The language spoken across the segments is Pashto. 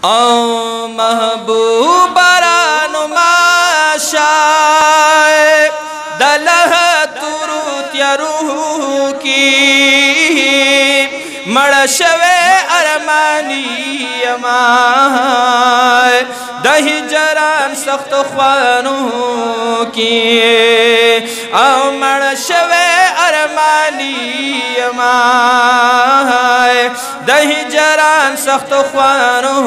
او محبوب رانو ماشای دلہ تورو تیارو کی مڑ شوے ارمانی یمای دہی جران سخت خوانو کی او مڑ شوے ارمانی یمای دہی جران سخت خوانو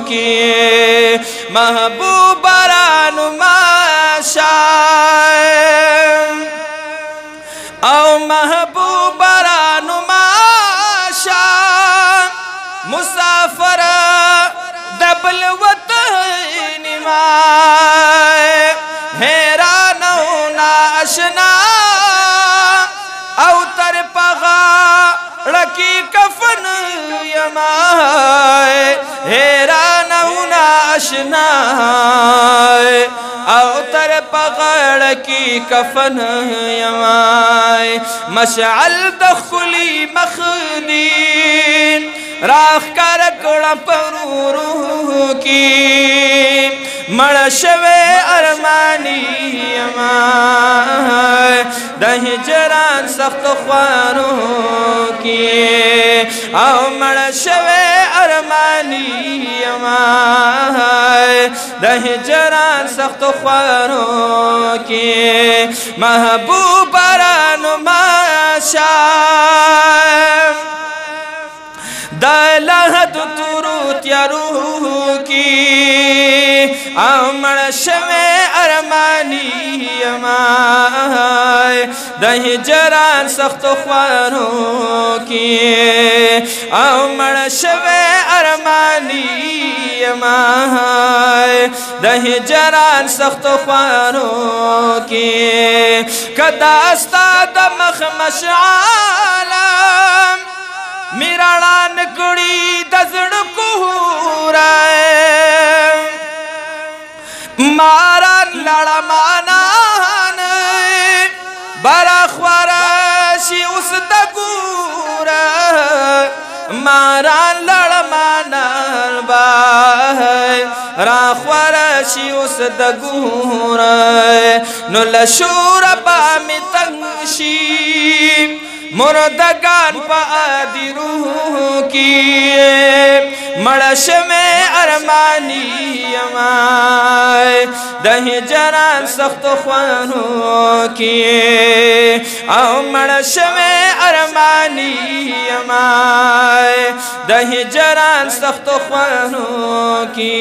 کی محبوب رانو ماشای او محبوب رانو ماشای مسافر دبل وطن مائے حیرانو ناشنا او تر پغا رکی کفن یمائے حیرانو ناشنا او تر پغا رکی کفن یمائے مشعل دخلی مخدین راخ کرکڑا پرورو کی مڑ شوے ارمانی یمائے دہی جران سخت خوانو کی او مڑ شوے ارمانی یمائے دہی جران سخت خوانو کی محبوب رانو ماشای دلہد تورو تیارو کی او مڑ شوے ارمانی یمائے دہی جران سخت خوانو کی او مڑ شوے ارمانی یمائے دہی جران سخت خوانو کی کداستا دمخ مشعالم میران کڑی دزڑ کو رائے ماران لڑا مانان براخوارشی اس دگور ماران لڑا مانان براخوارشی اس دگور نو لشور بامی تنگشی مردگان پا آدی روح کی مڑش میں ارمانی یمائے دہی جران سخت خوانو کی او مڑش میں ارمانی یمائے دہی جران سخت خوانو کی